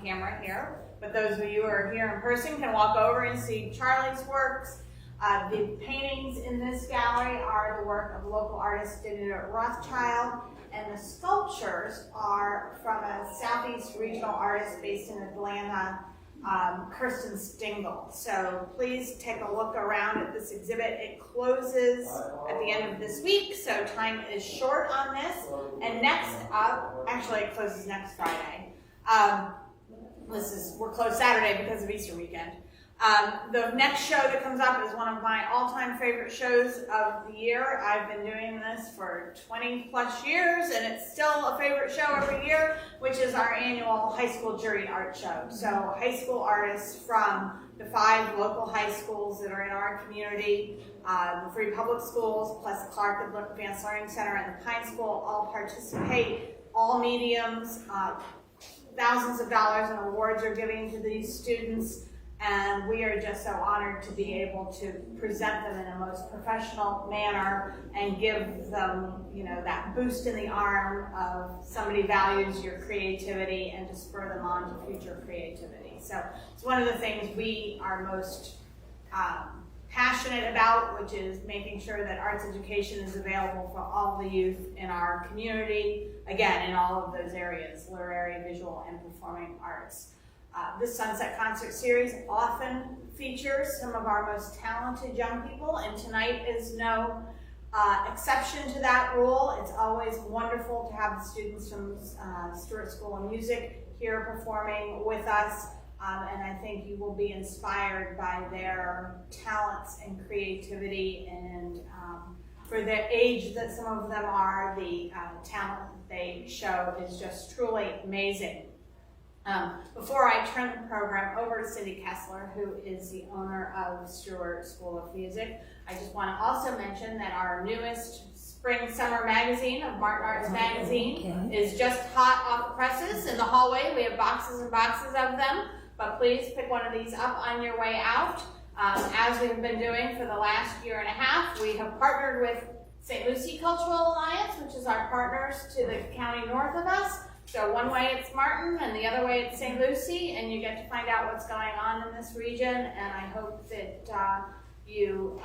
camera here, but those of you who are here in person can walk over and see Charlie's works. The paintings in this gallery are the work of local artist Stuart Rothschild, and the sculptures are from a Southeast regional artist based in Atlanta, Kirsten Stingle. So please take a look around at this exhibit. It closes at the end of this week, so time is short on this. And next up, actually it closes next Friday. We're closed Saturday because of Easter weekend. The next show that comes up is one of my all-time favorite shows of the year. I've been doing this for 20 plus years, and it's still a favorite show every year, which is our annual high school jury art show. So high school artists from the 5 local high schools that are in our community, the 3 public schools, plus the Clark Advanced Learning Center and the Pine School all participate, all mediums. Thousands of dollars in awards are given to these students. And we are just so honored to be able to present them in the most professional manner and give them, that boost in the arm of somebody values your creativity and to spur them on to future creativity. So it's one of the things we are most passionate about, which is making sure that arts education is available for all the youth in our community, again, in all of those areas, literary, visual, and performing arts. This Sunset Concert Series often features some of our most talented young people, and tonight is no exception to that rule. It's always wonderful to have the students from Stuart School of Music here performing with us, and I think you will be inspired by their talents and creativity, and for the age that some of them are, the talent that they show is just truly amazing. Before I turn the program over to Cindy Kessler, who is the owner of Stuart School of Music, I just want to also mention that our newest spring-summer magazine of Martin Arts Magazine is just hot off the presses in the hallway. We have boxes and boxes of them, but please pick one of these up on your way out. As we've been doing for the last year and a half, we have partnered with St. Lucie Cultural Alliance, which is our partners to the county north of us. So one way it's Martin and the other way it's St. Lucie, and you get to find out what's going on in this region, and I hope that you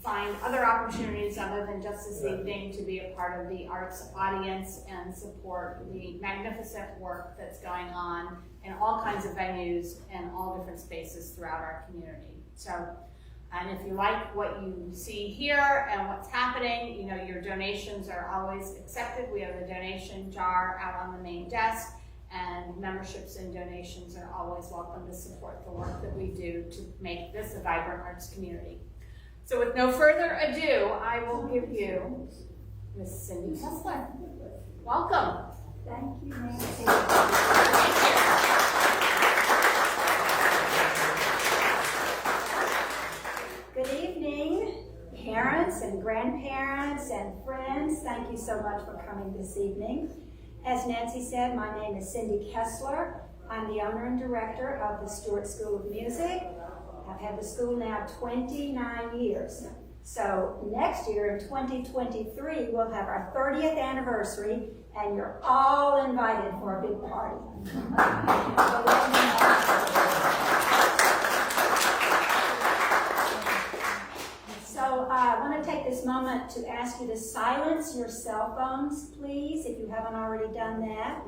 find other opportunities other than just this evening to be a part of the arts audience and support the magnificent work that's going on in all kinds of venues and all different spaces throughout our community. So, and if you like what you see here and what's happening, your donations are always accepted. We have a donation jar out on the main desk, and memberships and donations are always welcome to support the work that we do to make this a vibrant arts community. So with no further ado, I will give you Miss Cindy Kessler. Welcome. Thank you, Nancy. Good evening, parents and grandparents and friends. Thank you so much for coming this evening. As Nancy said, my name is Cindy Kessler. I'm the owner and director of the Stuart School of Music. I've had the school now 29 years. So next year in 2023, we'll have our 30th anniversary, and you're all invited for a big party. So I want to take this moment to ask you to silence your cell phones, please, if you haven't already done that.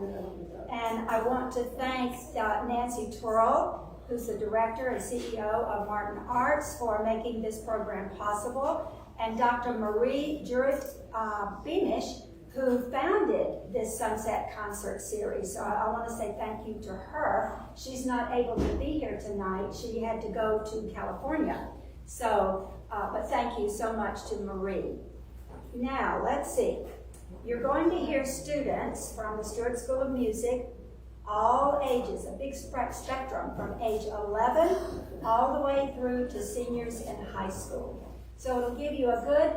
And I want to thank Nancy Turl, who's the director and CEO of Martin Arts, for making this program possible, and Dr. Marie Jurith Beamish, who founded this Sunset Concert Series. So I want to say thank you to her. She's not able to be here tonight. She had to go to California. So, but thank you so much to Marie. Now, let's see. You're going to hear students from the Stuart School of Music, all ages, a big spectrum from age 11 all the way through to seniors in high school. So it'll give you a good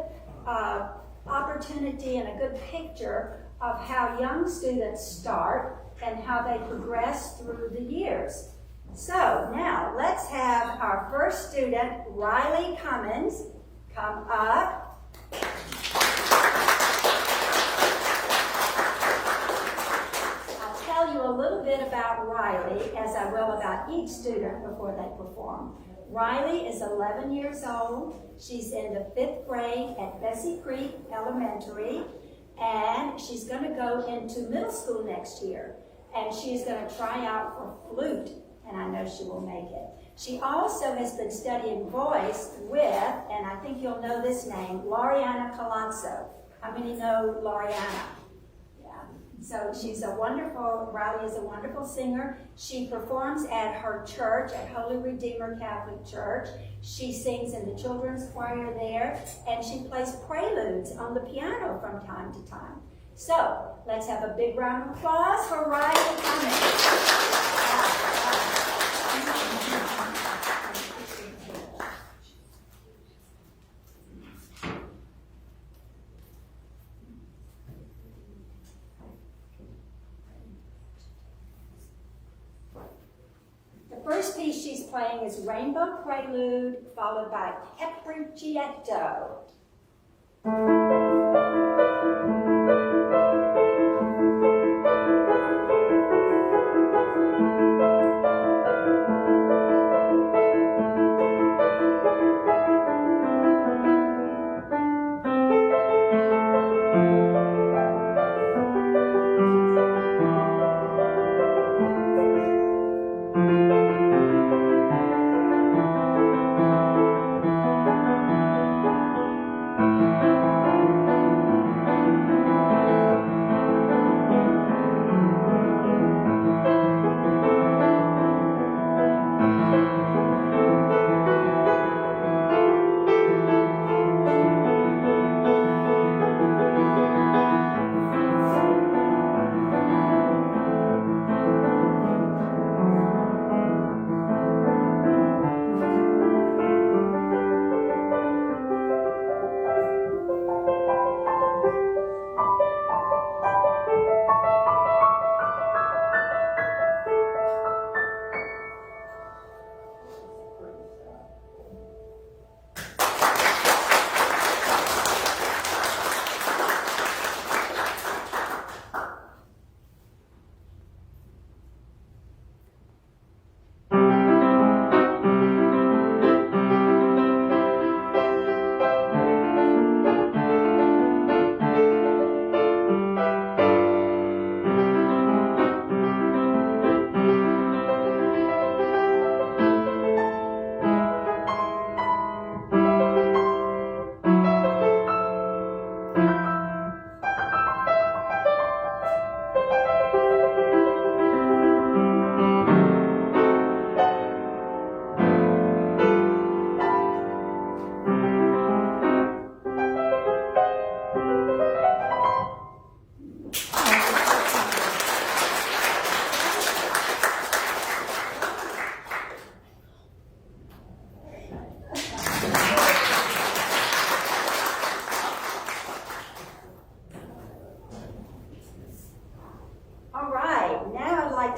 opportunity and a good picture of how young students start and how they progress through the years. So now let's have our first student, Riley Cummins, come up. I'll tell you a a little bit about Riley, as I will about each student before they perform. Riley is 11 years old. She's in the 5th grade at Bessie Creek Elementary, and she's going to go into middle school next year. And she's going to try out for flute, and I know she will make it. She also has been studying voice with, and I think you'll know this name, Loriana Colazzo. How many know Loriana? So Riley is a wonderful singer. She performs at her church, at Holy Redeemer Catholic Church. She sings in the children's choir there, and she plays preludes on the piano from time to time. So, let's have a big round of applause for Riley Cummins. The first piece she's playing is Rainbow Prelude, followed by Capriccietto.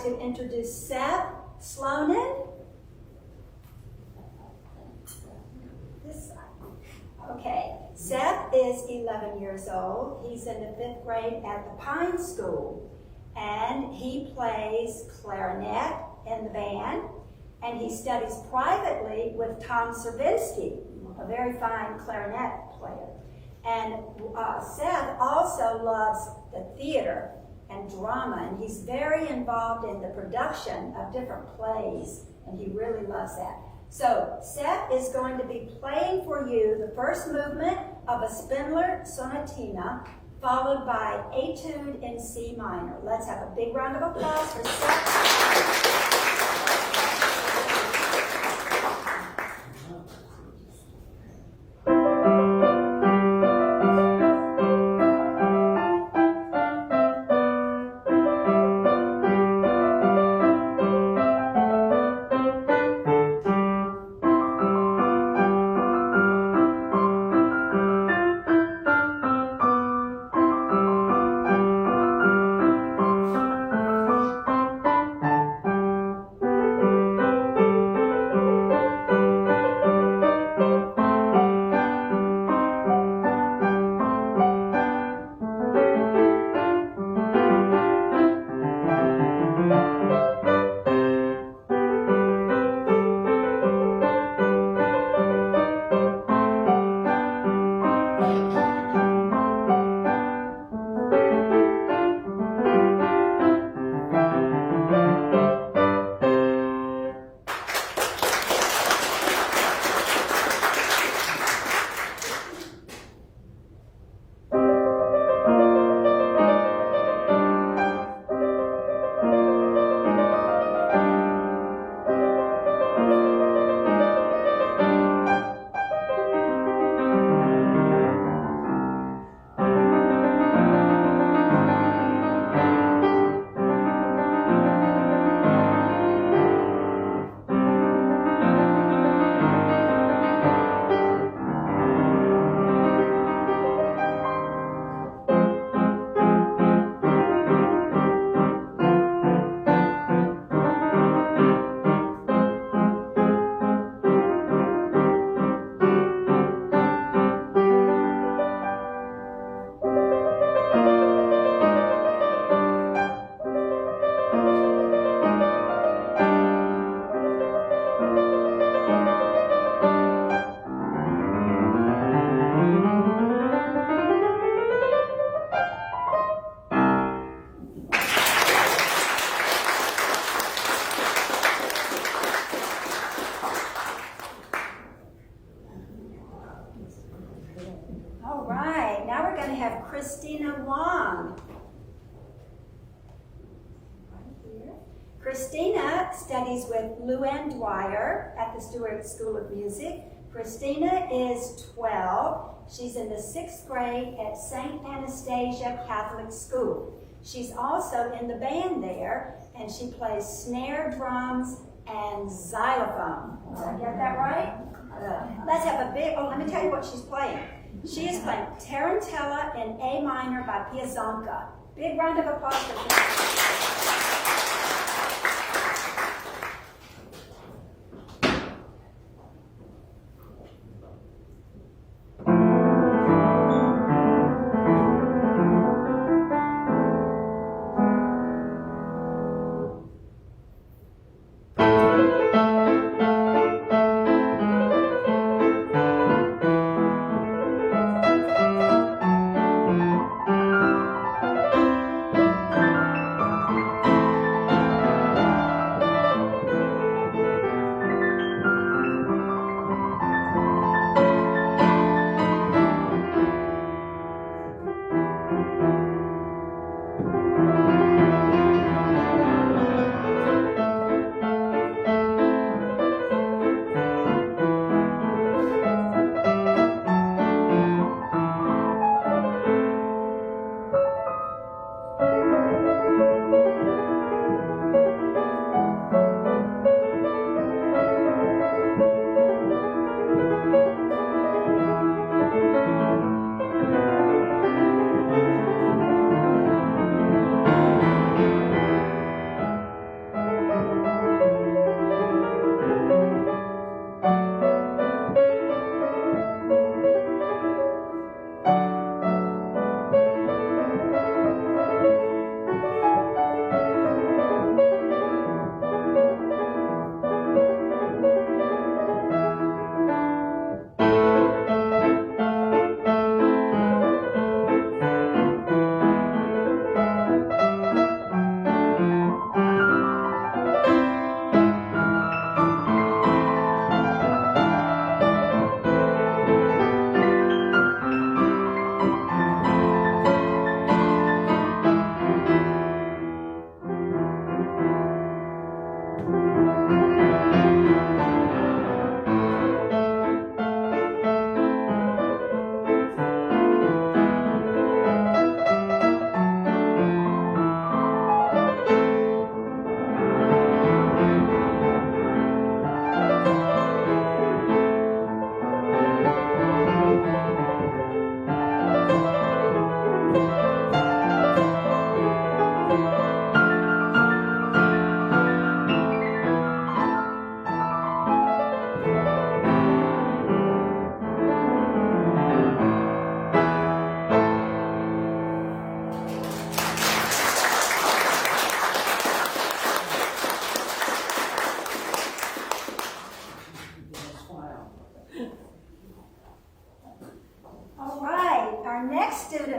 To introduce Seth Slonin. This side. Okay, Seth is 11 years old. He's in the 5th grade at the Pine School, and he plays clarinet in the band, and he studies privately with Tom Servinsky, a very fine clarinet player. And Seth also loves the theater and drama, and he's very involved in the production of different plays, and he really loves that. So Seth is going to be playing for you the first movement of a Spindler Sonatina, followed by Etude in C minor. Let's have a big round of applause for Seth. studies with Luann Dwyer at the Stuart School of Music. Christina is 12. She's in the 6th grade at St. Anastasia Catholic School. She's also in the band there, and she plays snare, drums, and xylophone. Did I get that right? Let's have a big, let me tell you what she's playing. She is playing Tarantella in A minor by Piazzolla. Big round of applause for her.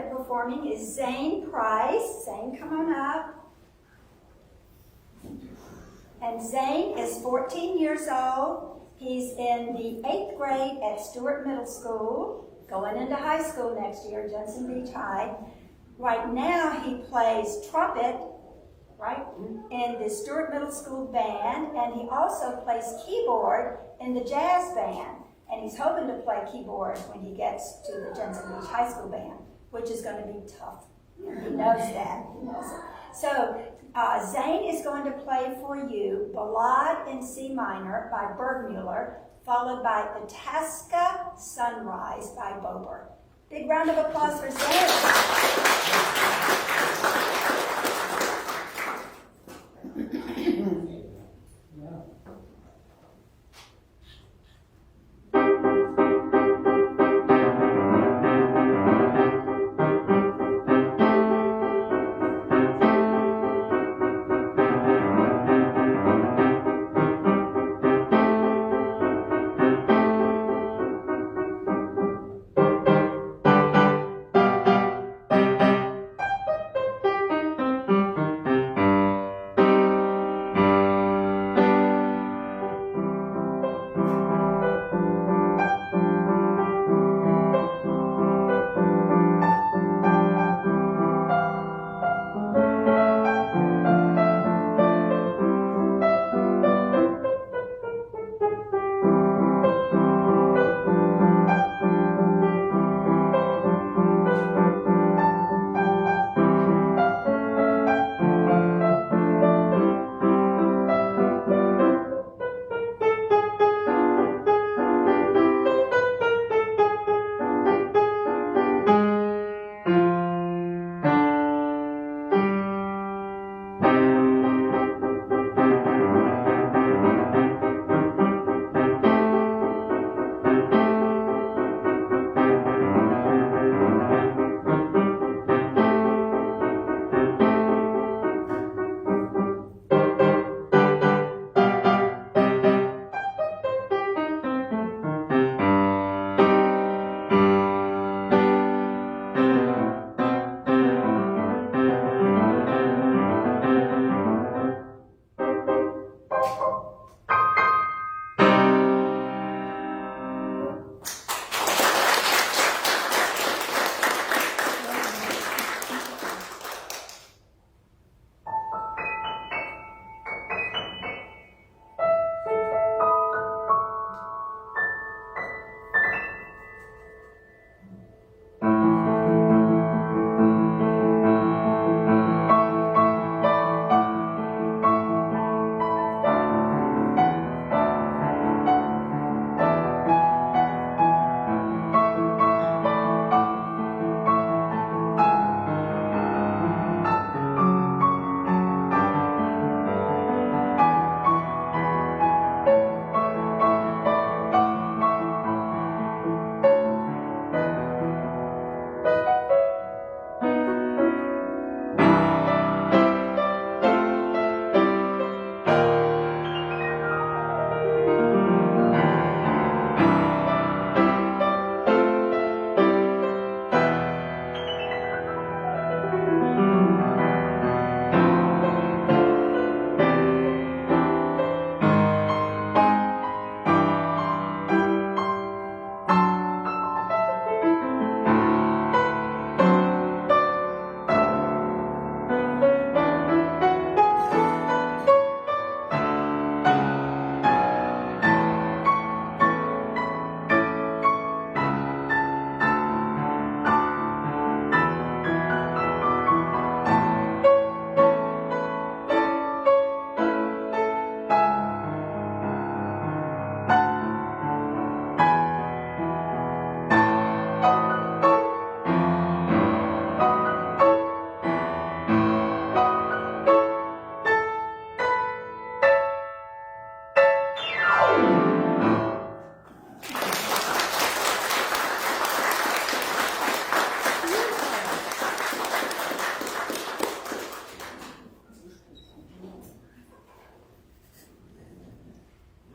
Performing is Zane Price. Zane, come on up. And Zane is 14 years old. He's in the 8th grade at Stuart Middle School, going into high school next year, Jensen Beach High. Right now he plays trumpet, right, in the Stuart Middle School band, and he also plays keyboard in the jazz band. And he's hoping to play keyboard when he gets to the Jensen Beach High School band, which is going to be tough. He knows that. He knows it. So Zane is going to play for you Ballade in C minor by Bergmuller, followed by Itasca Sunrise by Bober. Big round of applause for Zane.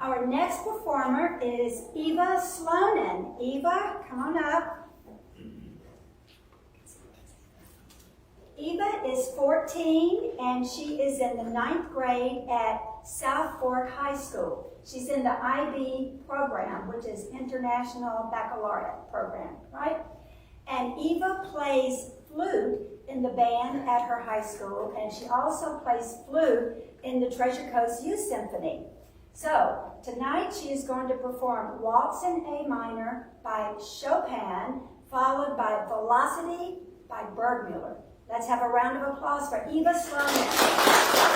Our next performer is Eva Slonin. Eva, come on up. Eva is 14 and she is in the 9th grade at South Fork High School. She's in the IB program, which is International Baccalaureate program, right? And Eva plays flute in the band at her high school, and she also plays flute in the Treasure Coast Youth Symphony. So, tonight she is going to perform Waltz in A minor by Chopin, followed by Velocity by Bergmüller. Let's have a round of applause for Eva Slonin.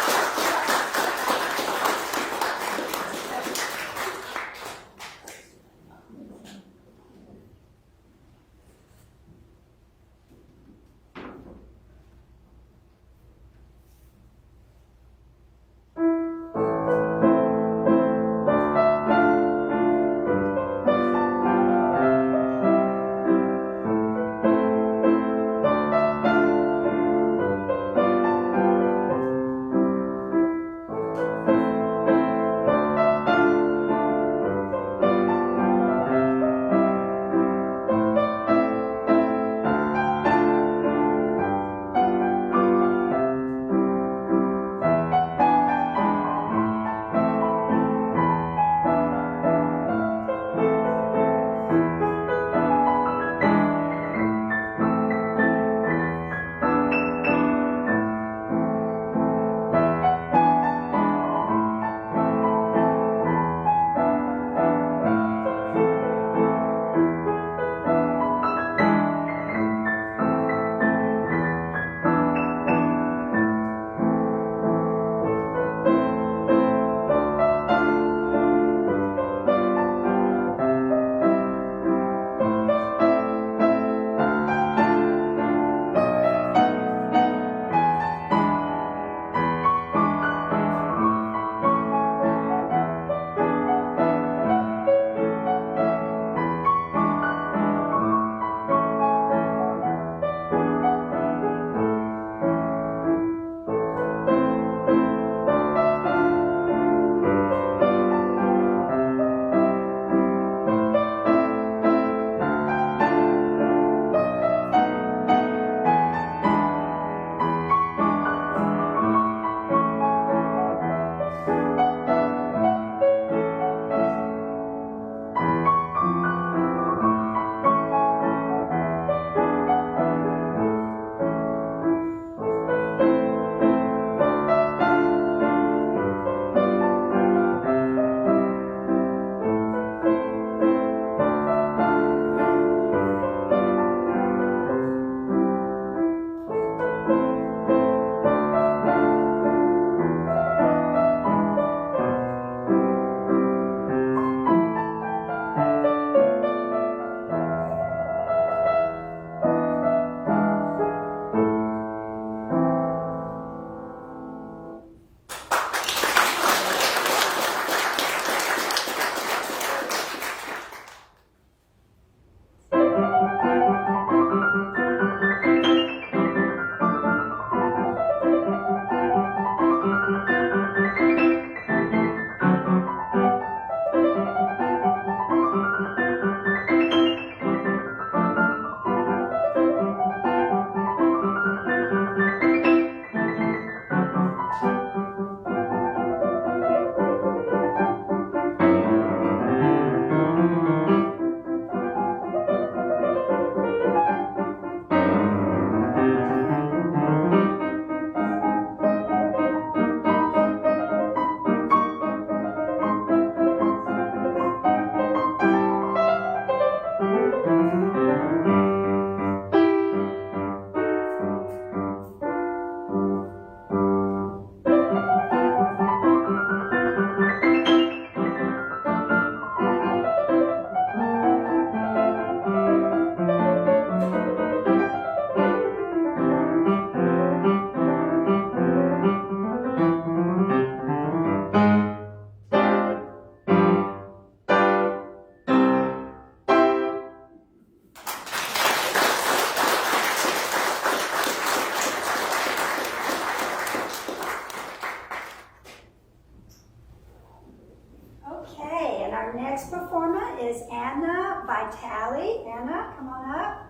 Okay, and our next performer is Anna Vitale. Anna, come on up.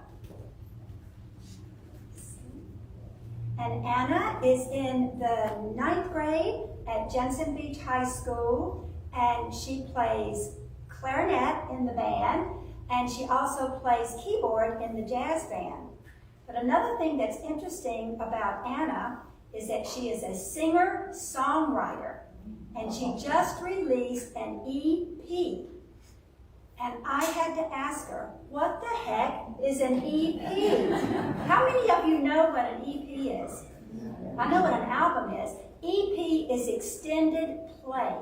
And Anna is in the 9th grade at Jensen Beach High School, and she plays clarinet in the band, and she also plays keyboard in the jazz band. But another thing that's interesting about Anna is that she is a singer-songwriter, and she just released an EP. And I had to ask her, what the heck is an EP? How many of you know what an EP is? I know what an album is. EP is extended play.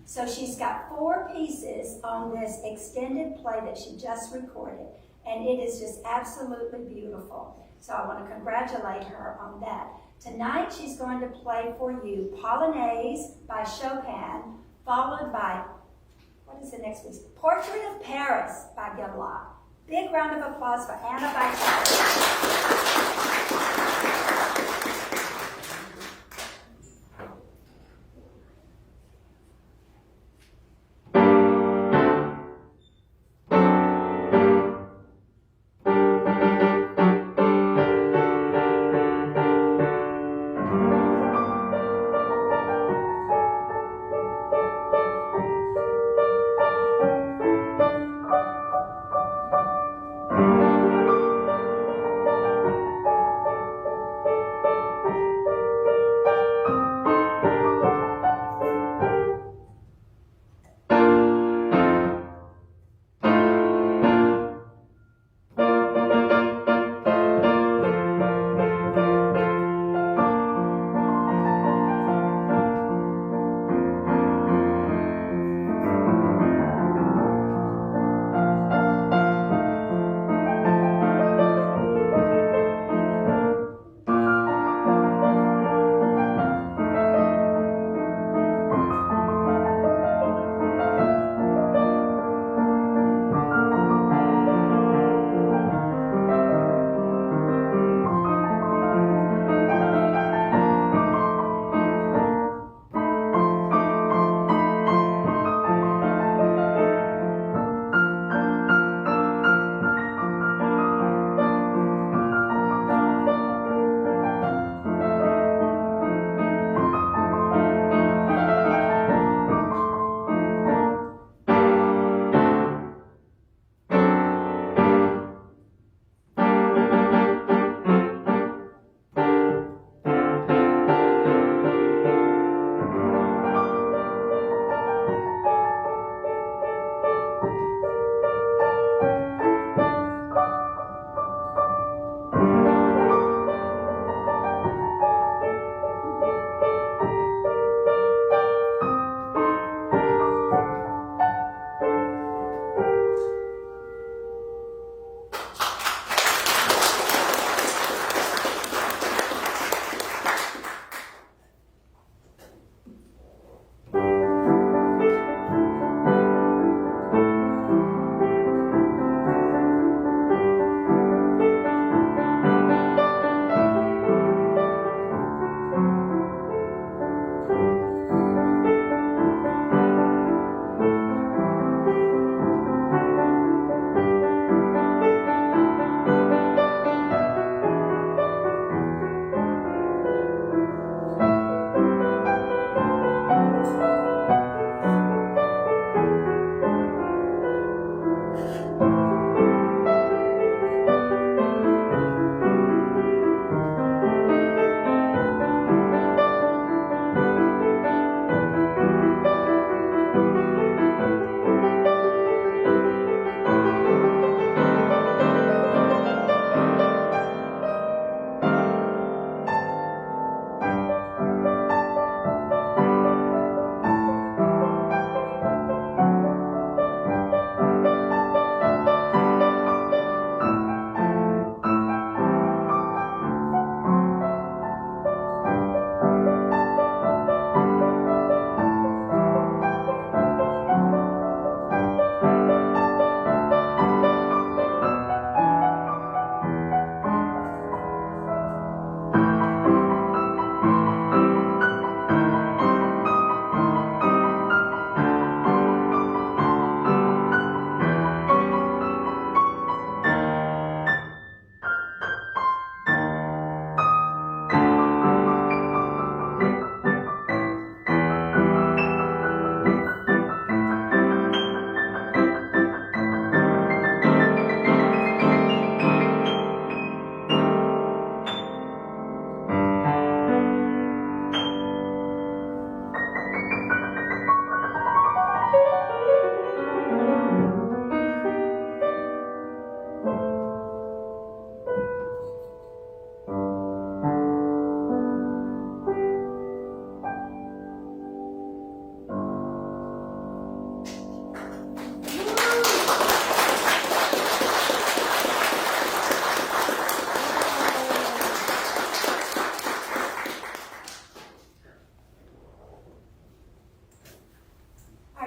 So she's got 4 pieces on this extended play that she just recorded. And it is just absolutely beautiful. So I want to congratulate her on that. Tonight she's going to play for you Polonaise by Chopin, followed by, what is the next piece? Portrait of Paris by Vitale. Big round of applause for Anna Vitale.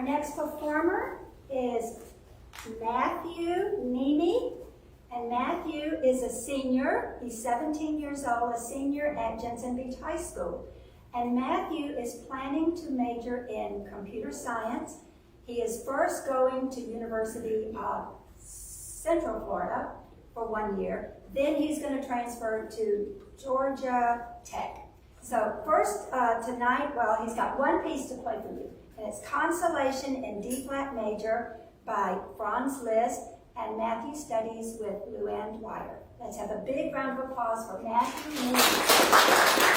Our next performer is Matthew Nemi. And Matthew is a senior. He's 17 years old, a senior at Jensen Beach High School. And Matthew is planning to major in computer science. He is first going to University of Central Florida for 1 year. Then he's going to transfer to Georgia Tech. So first tonight, well, he's got one piece to play for you. And it's Consolation in D-flat major by Franz Liszt. And Matthew studies with Luann Dwyer. Let's have a big round of applause for Matthew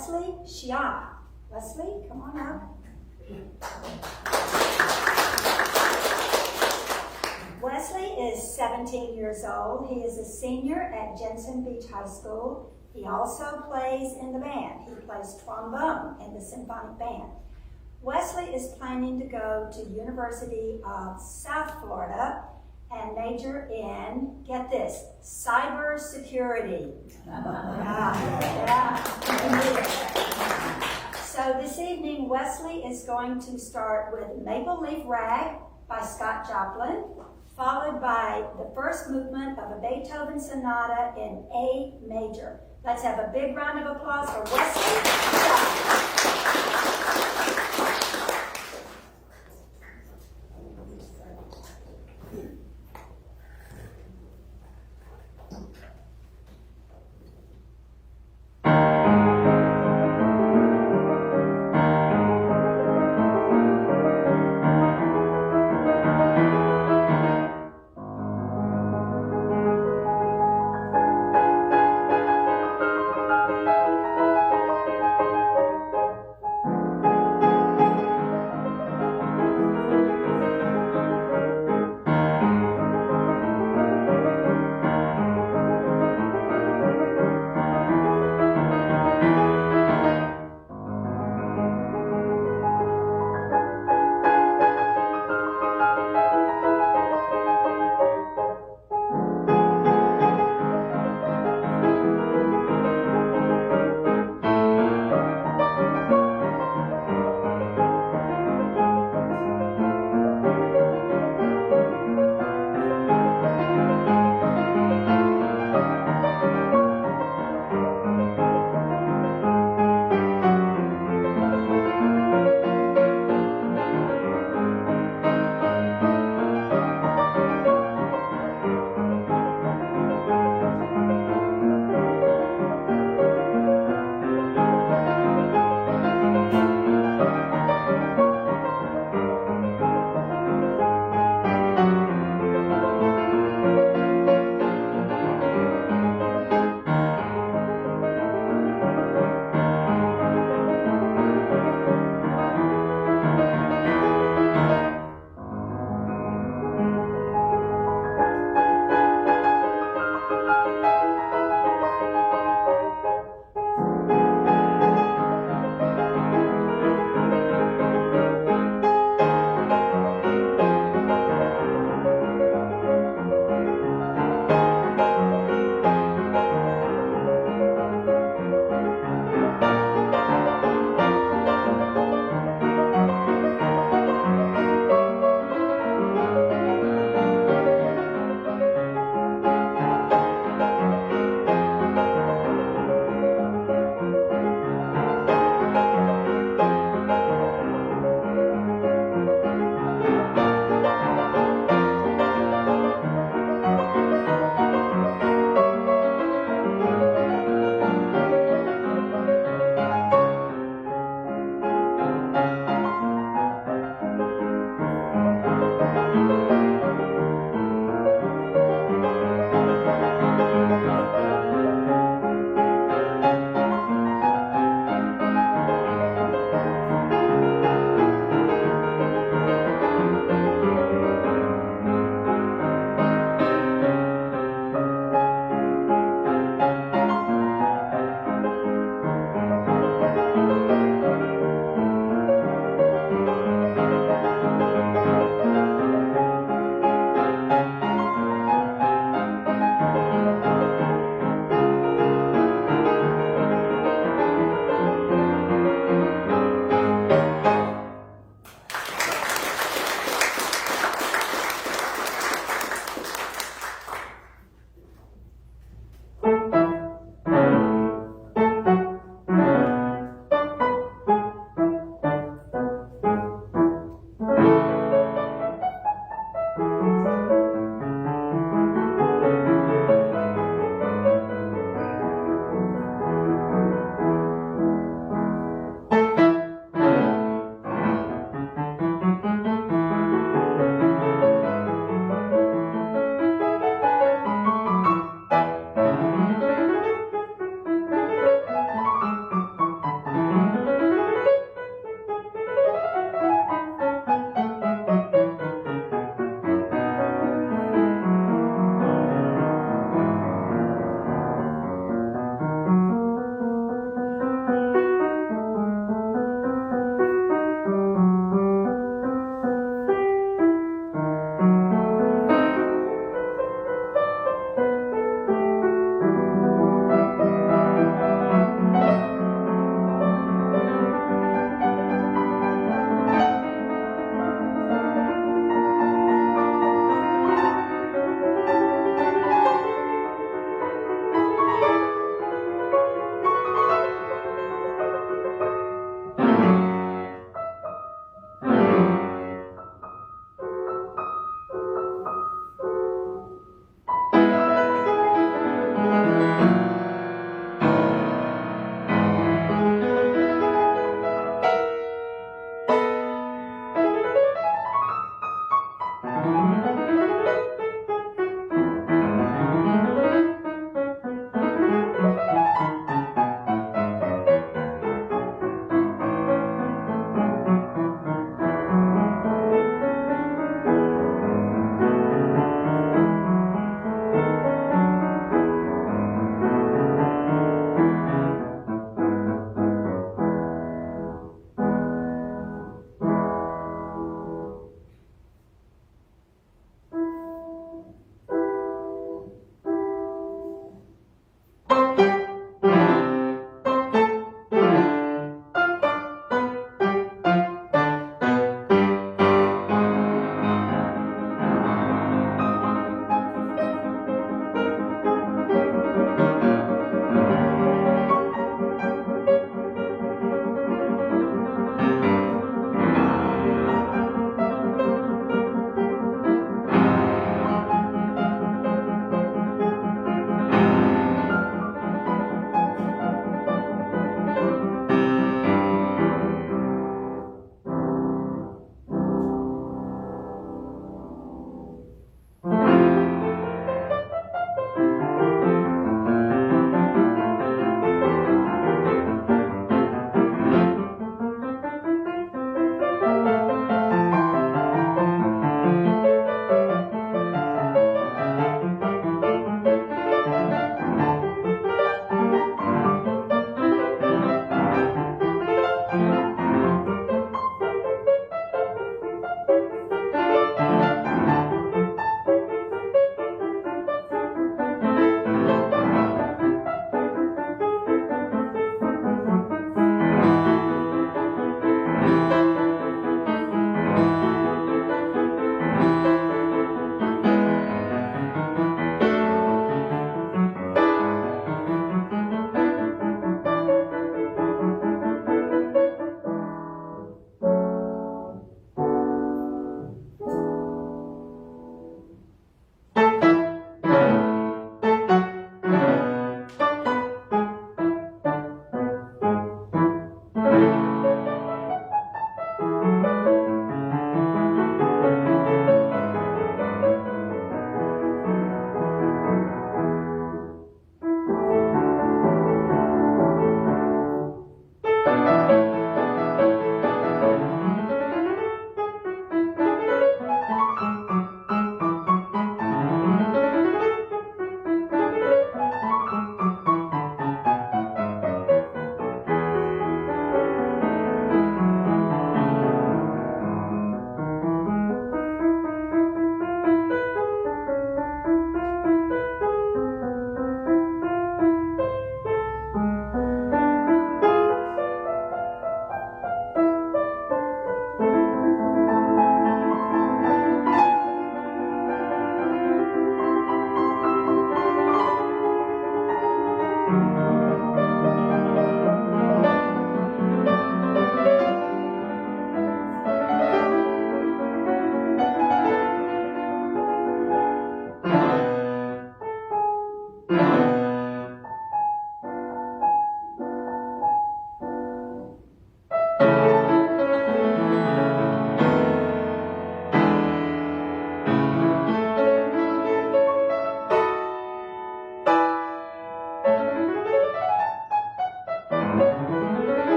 Wesley Shia. Wesley, come on up. Wesley is 17 years old. He is a senior at Jensen Beach High School. He also plays in the band. He plays trombone in the symphonic band. Wesley is planning to go to University of South Florida and major in, get this, cyber security. So this evening, Wesley is going to start with Maple Leaf Rag by Scott Joplin, followed by the first movement of a Beethoven sonata in A major. Let's have a big round of applause for Wesley.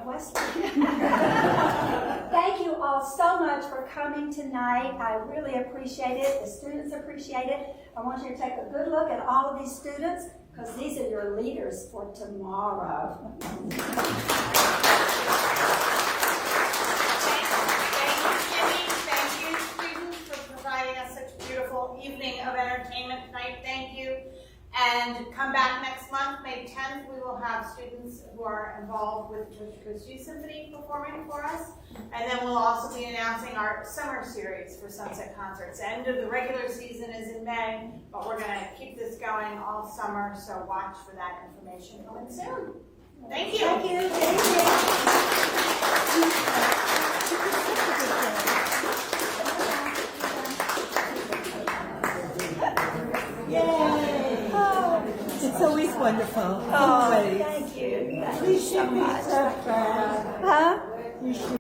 Northwestern. Thank you all so much for coming tonight. I really appreciate it. The students appreciate it. I want you to take a good look at all of these students because these are your leaders for tomorrow. Thank you, Jimmy. Thank you, students, for providing us such a beautiful evening of entertainment tonight. Thank you. And come back next month, May 10th, we will have students who are involved with Coast to Coast Youth Symphony performing for us. And then we'll also be announcing our summer series for Sunset Concerts. The end of the regular season is in May, but we're going to keep this going all summer, so watch for that information coming soon. Thank you. Thank you. Thank you. Yay! It's always wonderful. Oh, Always. thank you. Thank You you so should be much. so proud. Huh? You should.